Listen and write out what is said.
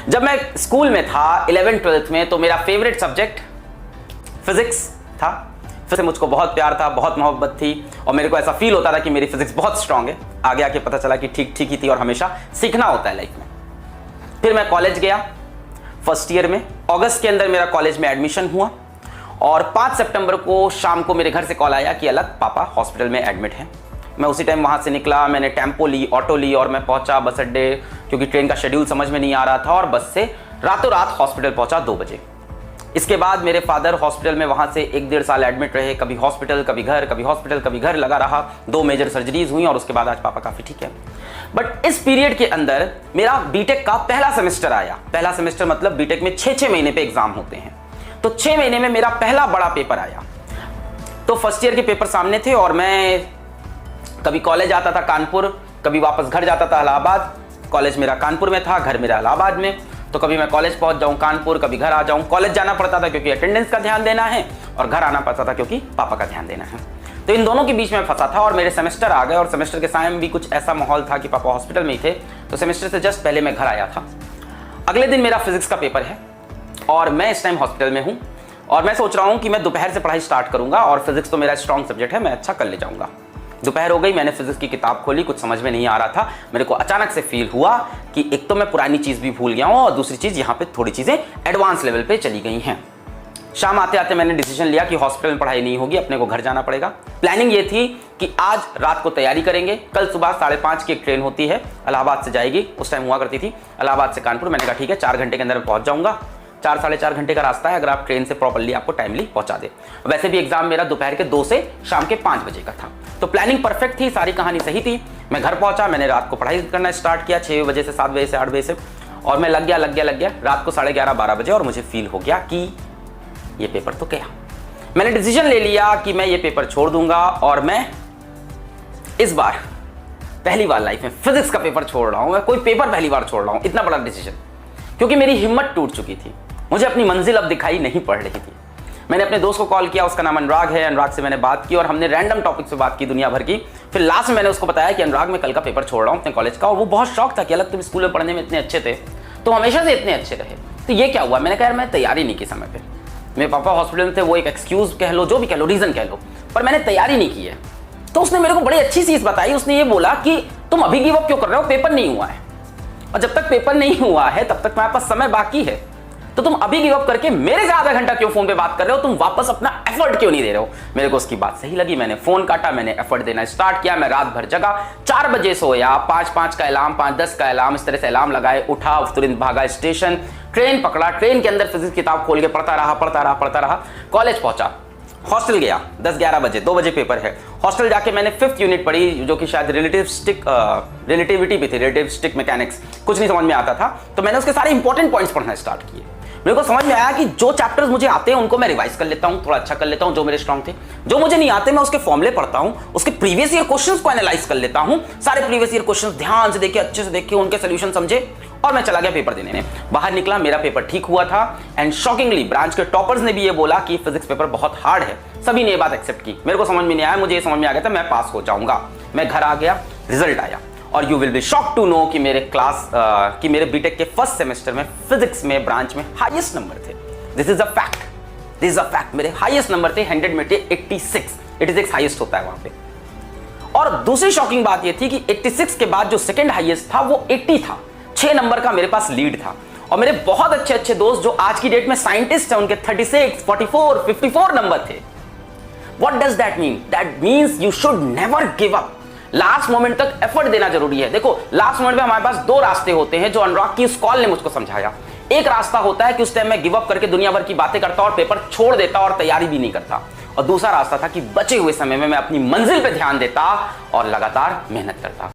जब मैं स्कूल में था 11th 12th में, तो मेरा फेवरेट सब्जेक्ट फिजिक्स था। फिर से मुझको बहुत प्यार था, बहुत मोहब्बत थी और मेरे को ऐसा फील होता था कि मेरी फिजिक्स बहुत स्ट्रांग है। आगे आके पता चला कि ठीक ठीक ही थी और हमेशा सीखना होता है लाइफ में। फिर मैं कॉलेज गया फर्स्ट ईयर में। अगस्त के अंदर मेरा कॉलेज में एडमिशन हुआ और 5 सितंबर को शाम को मेरे घर से कॉल आया कि अलग पापा हॉस्पिटल में एडमिट हैं। मैं उसी टाइम वहाँ से निकला, मैंने टेम्पो ली, ऑटो ली और मैं पहुँचा बस अड्डे, क्योंकि ट्रेन का शेड्यूल समझ में नहीं आ रहा था, और बस से रातों रात हॉस्पिटल पहुँचा 2 बजे। इसके बाद मेरे फादर हॉस्पिटल में वहाँ से 1-1.5 साल एडमिट रहे, कभी हॉस्पिटल कभी घर, कभी हॉस्पिटल कभी घर लगा रहा। 2 मेजर सर्जरीज हुई और उसके बाद आज पापा काफ़ी ठीक है। बट इस पीरियड के अंदर मेरा बीटेक का पहला सेमेस्टर आया। पहला सेमेस्टर मतलब बीटेक में 6-6 महीने पे एग्जाम होते हैं, तो 6 महीने में मेरा पहला बड़ा पेपर आया। तो फर्स्ट ईयर के पेपर सामने थे और मैं कभी कॉलेज आता था कानपुर, कभी वापस घर जाता था इलाहाबाद। कॉलेज मेरा कानपुर में था, घर मेरा इलाहाबाद में, तो कभी मैं कॉलेज पहुंच जाऊं कानपुर, कभी घर आ जाऊं। कॉलेज जाना पड़ता था क्योंकि अटेंडेंस का ध्यान देना है, और घर आना पड़ता था क्योंकि पापा का ध्यान देना है। तो इन दोनों के बीच में फंसा था और मेरे सेमेस्टर आ गए और सेमेस्टर के समय भी कुछ ऐसा माहौल था कि पापा हॉस्पिटल में ही थे, तो सेमेस्टर से जस्ट पहले मैं घर आया था। अगले दिन मेरा फिजिक्स का पेपर है और मैं इस टाइम हॉस्पिटल में हूँ और मैं सोच रहा हूँ कि मैं दोपहर से पढ़ाई स्टार्ट करूँगा और फिजिक्स तो मेरा स्ट्रॉन्ग सब्जेक्ट है, मैं अच्छा कर ले जाऊँगा। दोपहर हो गई, मैंने फिजिक्स की किताब खोली, कुछ समझ में नहीं आ रहा था। मेरे को अचानक से फील हुआ कि एक तो मैं पुरानी चीज़ भी भूल गया हूँ और दूसरी चीज़ यहाँ पे थोड़ी चीज़ें एडवांस लेवल पे चली गई हैं। शाम आते आते मैंने डिसीजन लिया कि हॉस्पिटल में पढ़ाई नहीं होगी, अपने को घर जाना पड़ेगा। प्लानिंग ये थी कि आज रात को तैयारी करेंगे, कल सुबह 5:30 की एक ट्रेन होती है, इलाहाबाद से जाएगी, उस टाइम हुआ करती थी, इलाहाबाद से कानपुर। मैंने कहा ठीक है, 4 घंटे के अंदर मैं पहुँच जाऊँगा। 4-4.5 घंटे का रास्ता है अगर आप ट्रेन से प्रॉपर्ली आपको टाइमली पहुंचा दे। वैसे भी एग्जाम मेरा दोपहर के 2 से शाम के 5 बजे का था, तो प्लानिंग परफेक्ट थी, सारी कहानी सही थी। मैं घर पहुंचा, मैंने रात को पढ़ाई करना स्टार्ट किया 6 बजे से 7 बजे से 8 बजे से, और मैं लग गया रात को 11:30-12 बजे, और मुझे फील हो गया कि ये पेपर तो गया। मैंने डिसीजन ले लिया कि मैं ये पेपर छोड़ दूंगा और मैं इस बार पहली बार लाइफ में फिजिक्स का पेपर छोड़ रहा हूं। मैं कोई पेपर पहली बार छोड़ रहा हूं, इतना बड़ा डिसीजन, क्योंकि मेरी हिम्मत टूट चुकी थी। मुझे अपनी मंजिल अब दिखाई नहीं पड़ रही थी। मैंने अपने दोस्त को कॉल किया, उसका नाम अनुराग है। अनुराग से मैंने बात की और हमने रैंडम टॉपिक से बात की दुनिया भर की। फिर लास्ट में मैंने उसको बताया कि अनुराग मैं कल का पेपर छोड़ रहा हूँ अपने कॉलेज का, और वो बहुत शौक था कि अलग तुम स्कूल में पढ़ने में इतने अच्छे थे, तो हमेशा से इतने अच्छे रहे, तो ये क्या हुआ। मैंने कहा यार मैं तैयारी नहीं की समय पर, मेरे पापा हॉस्पिटल में थे, वो एक एक्सक्यूज कह लो, जो भी कह लो, रीजन कह लो, पर मैंने तैयारी नहीं की है। तो उसने मेरे को बड़ी अच्छी चीज़ बताई। उसने ये बोला कि तुम अभी गिव अप क्यों कर रहे हो, पेपर नहीं हुआ है, और जब तक पेपर नहीं हुआ है तब तक तुम्हारे पास समय बाकी है, तो तुम अभी गिव अप करके मेरे से आधा घंटा क्यों फोन पे बात कर रहे हो, तुम वापस अपना एफर्ट क्यों नहीं दे रहे हो। मेरे को उसकी बात सही लगी, मैंने फोन काटा, मैंने एफर्ट देना स्टार्ट किया। मैं रात भर जगा, 4 बजे सोया, 5-5 का अलार्म, 5-10 का अलार्म, इस तरह से अलार्म लगाए, उठा, तुरंत भागा स्टेशन, ट्रेन पकड़ा, ट्रेन के अंदर फिजिक्स किताब खोल के पढ़ता रहा। कॉलेज पहुंचा, हॉस्टल गया 10-11 बजे, 2 बजे पेपर है। हॉस्टल जाके मैंने 5th यूनिट पढ़ी, जो कि शायद रिलेटिविटी भी थी, रिलेटिविस्टिक मैकेनिक्स, कुछ नहीं समझ में आता था, तो मैंने उसके सारे इंपॉर्टेंट पॉइंट्स पढ़ना स्टार्ट किए। मेरे को समझ में आया कि जो चैप्टर्स मुझे आते हैं उनको मैं रिवाइज कर लेता हूँ, थोड़ा अच्छा कर लेता हूँ, जो मेरे स्ट्रॉन्ग थे। जो मुझे नहीं आते मैं उसके फॉर्मूले पढ़ता हूँ, उसके प्रीवियस ईयर क्वेश्चंस को एनालाइज कर लेता हूँ, सारे प्रीवियस ईयर क्वेश्चंस ध्यान से देखे, अच्छे से देखे, उनके सोल्यूशन समझे, और मैं चला गया पेपर देने। बाहर निकला, मेरा पेपर ठीक हुआ था, एंड शॉकिंगली ब्रांच के टॉपर्स ने भी ये बोला कि फिजिक्स पेपर बहुत हार्ड है। सभी ने ये बात एक्सेप्ट की। मेरे को समझ में नहीं आया, मुझे ये समझ में आ गया था मैं पास हो जाऊंगा। मैं घर आ गया, रिजल्ट आया, और you will be shock to know कि मेरे बीटेक के फर्स्ट सेमेस्टर में फिजिक्स में ब्रांच में हाईएस्ट नंबर थे। दिस इज अ फैक्ट, मेरे हाईएस्ट नंबर थे 100 में थे 86 हाईएस्ट होता है वहां पे। और दूसरी शॉकिंग बात ये थी कि 86 के बाद जो सेकंड हाईएस्ट था वो 80 था, 6 नंबर का मेरे पास लीड था। और मेरे बहुत अच्छे दोस्त जो आज की डेट में साइंटिस्ट हैं, उनके 36, 44, 54 नंबर थे। What does that mean? That means you should never give up. Last moment तक एफर्ट देना जरूरी है। देखो लास्ट मोमेंट में हमारे पास 2 रास्ते होते हैं, जो अनुराग की इस कॉल ने मुझको समझाया। एक रास्ता होता है कि उस टाइम मैं गिव अप करके दुनिया भर की बातें करता और पेपर छोड़ देता और तैयारी भी नहीं करता, और दूसरा रास्ता था कि बचे हुए समय में मैं अपनी मंजिल पे ध्यान देता और लगातार मेहनत करता।